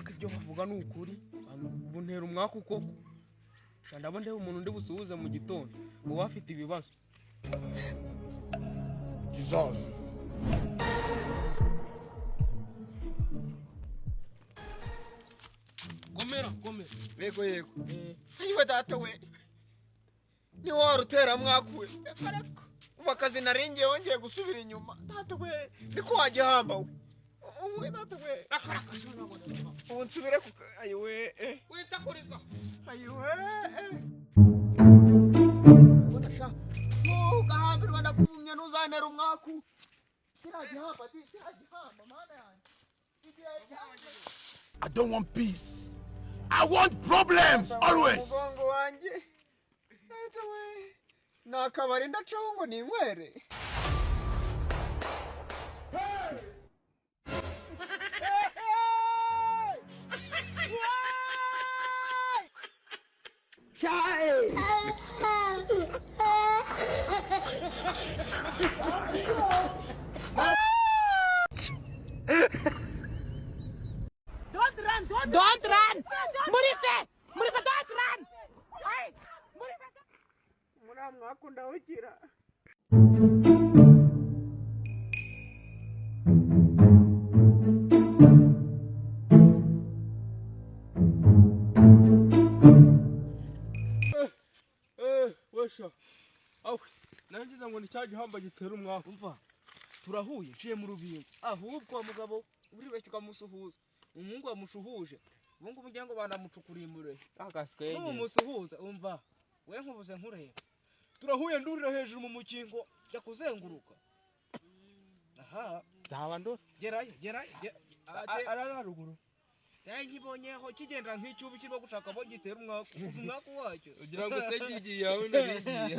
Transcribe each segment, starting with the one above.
Ibyo bavuga ni ukuri ubu ntera umwaka uko ndabona ndeba umuntu ndi busuhuze mu gitondo uba afite ibibazo. Jesus. Komera. Yego. Ayiwe data we. Ni wari utera mwakuwe. Ubu akazi naringiye wongeye gusubira inyuma. Data we, niko wajya hamba we. Uwe data we. Ubu nsubire ku ayiwe. Winsakuriza. Ayiwe. Bonasha. Ugahambirwa ndakuvumye ntuzantera umwaku. Kiragihamba mana yanjye. I don't want peace. I want problems always. Mugongo wanjye. Data we. Nakabari ndacaho ngo ninywere. Don't run! Murife, don't run! Hey, Murife! Muramwa akunda ukira. Wesha. Aho nangiza ngo ni cyagihamba gitera umwaka umva. Turahuye nciye mu rubingo. Ahubwo mugabo uri beshyuka musuhuza. Umuhungu wamushuhuje. Ubungu umuryango bandamucukuriye mure. Agaswege. N'umusuhuza umva. We nkubuze nkureba. Turahuye ndurira hejuru mu mukingo jya kuzenguruka. Aha. Zabando. Gerayo. Arara ruguru. Nkibonyeho kigendera nk'icyubi kirimo gushaka abo gitera umwaka. Uzi umwaka wacyo. Ugira ngo segigiye yawe narigiye.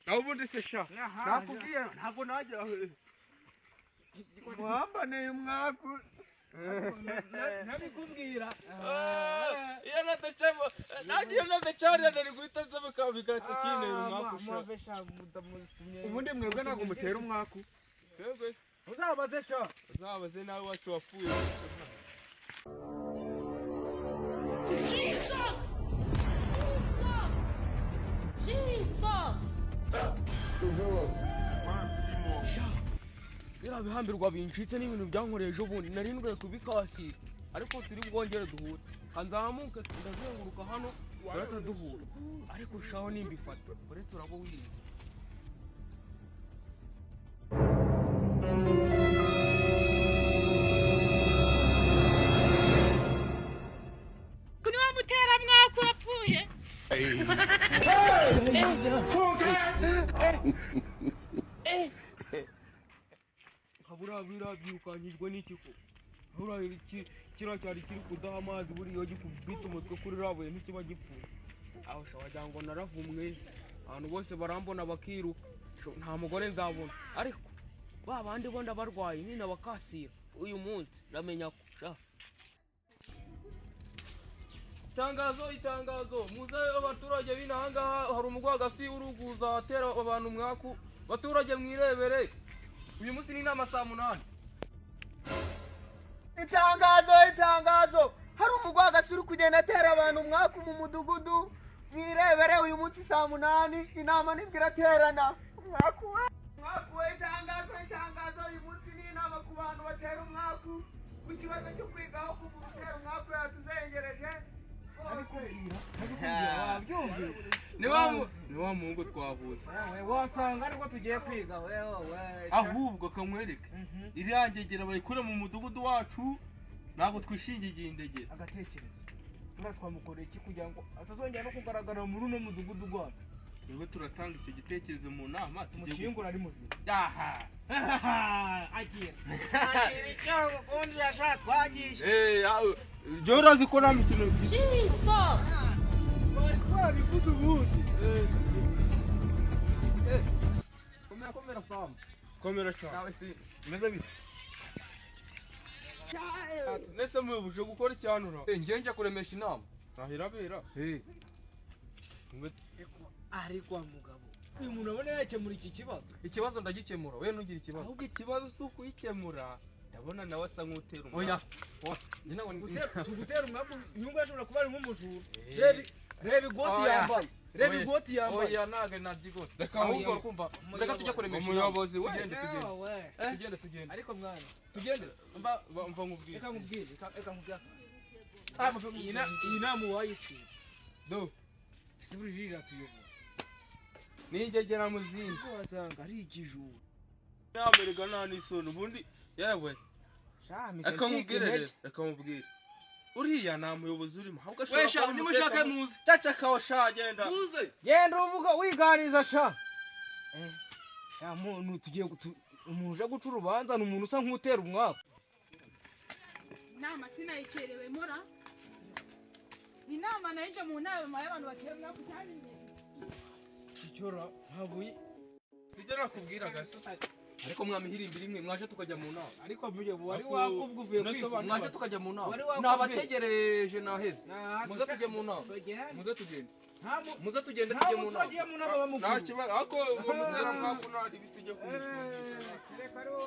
Naho ubundi se sha. Nakubwiye ntabwo najya. Muhambane umwaka. Nabikubwira. Iyo natacamo nagiye natacari ari guhita nzabika bigata kinera umwaka. Ubundi mwebwe ntago mutera umwaka. Twebwe uzabaze sha. Uzabaze nawe wacu wapfuye. Jesus! Bira bihambirwa binshitse n'ibintu byankoreye ejo bundi narindwe kubikasira ariko turi bwongere duhure kanzamuke ndazenguruka hano barata duhura ariko shaho nimbifata uretse urabo wize Kuni wa mutera mwako yapfuye? habura byukanyijwe n'ikiko habura kira cyari kiri kudaha amazi buri yo gikubita umutwe kuri rabuye ntikiba gipfuye aho shawagira ngo naravumwe abantu bose barambona bakiruka nta mugore nzabona ariko ba bandi bo ndabarwaye ni nabakasira uyu munsi ramenya ko sha itangazo muze abaturage binahanga hari umugwagasi uruguza atera abantu mwaku baturage mwirebere uyu munsi ni nama saa 8. Itangazo hari umugwagasi uri kugenda atera abantu mwaku mu mudugudu mwirebere uyu munsi saa 8 inama nibwira terana mwaku itangazo uyu munsi ni inama ku bantu batera umwaku ku kibazo cyo kwigaho kuvuga utera umwaku yatuzengereje ni wa mungu twavuze wasanga ariko tugiye kwiga ahubwo kamwereke irangegera bayikure mu mudugudu wacu ntabwo twishingiye indegera agatekereza turatwamukoreye iki kugira ngo atazongera no kugaragara muri uno mudugudu gwacu twebwe turatanga icyo gitekerezo mu nama umukingura ari muzima agira icyo kundi yashatse twagisha jya urazi ko nta mikino Jesus! twabivuze ubundi komera famu komera cyane meze bite nese mubuje gukora icyanura ngiye njya kuremesha inama ntahirabera ariko mugabo uyu muntu abona yakemura iki kibazo. Ikibazo ndagikemura, we ntugire ikibazo. Ahubwo ikibazo si ukuyikemura. Ndabona nawe asa nk'utera umwaku. Oya. Njye ntabwo gutera umwaku, nyungu ashobora kuba ari nk'umujura. Reba igoti yambaye. Reba igoti yambaye. Oya ntago nabyigoti. Reka ahubwo kumva. Reka tujya kuremesha umuyobozi we. Tugende. Ariko mwana. Tugende. Mva nkubwire. Reka nkubwire. Iyi nama wayisi. Do. Ese buri rira tuyobora. Ningegera mu zindi. Wasanga ari ikijura. Namerega nta n'isoni ubundi yewe. Reka nkubwire. Uriya nta muyobozi urimo. Ahubwo ashobora kuba nimushaka muze. Cacakaho sha genda. Muze. Genda uvuga wiganiza sha. Ya muntu tugiye umuntu uje guca urubanza ni umuntu usa nk'utera umwaku. Inama sinayicerewe mora. Inama naje mu nama y'abantu batera umwaku cyane imbere. Cyora ntabwo sijya nakubwiraga se. Ariko mwamihirimbira imwe mwaje tukajya mu nama. Ariko wari wakubwa uvuye kwisobanura. Mwaje tukajya mu nama. Nabategereje naheze. Muze tujye mu nama. Muze tugende. Muze tugende tujye mu nama. Nta kibazo. Ako uwo mutera mwako nari bitujye kumushingira. Reka ariwo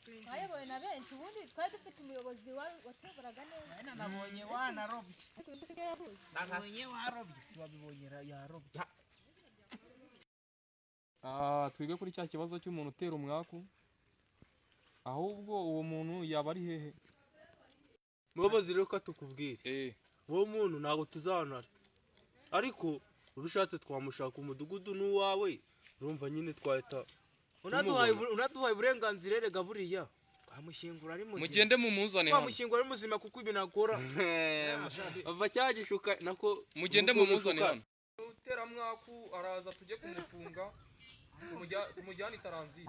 Twayobowe na benshi ubundi twari dufite umuyobozi watuyoboraga neza. nabonye wanarobye. Nabonye warobye. Wabibonye yarobye. Twige kuri cya kibazo cy'umuntu utera umwaku. Ahubwo uwo muntu yaba ari hehe? Muyobozi rero ko tukubwire. Uwo muntu ntabwo tuzanara. Ariko urushatse twamushaka umudugudu n'uwawe. Urumva nyine twahita unaduhaye uburenganzira erega buriya twamushyingura ari muzima. Mugende mumuzane hano. Twamushyingura ari muzima kuko ibintu akora. Bava cyagishuka nako mugende mumuzane hano. Utera mwaku araza tujye kumufunga. Tumujyana itaranzi.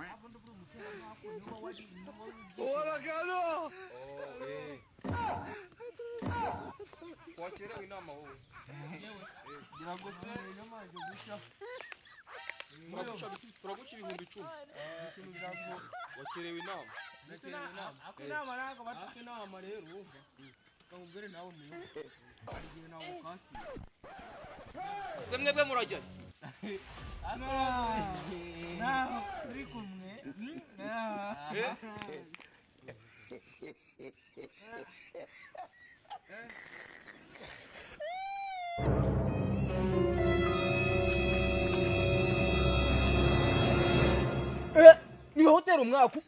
Oragano. Wakerewe inama wowe. Biragusera inamaje gushya. Turaguca 1010. Wakerewe inama. Inama nako batuke inama rero wumva. Kamubwire nawe muyobozi. Agiye nawe kasi. Semwebwe murajya. Na turi kumwe. Ni hoteli umwaku.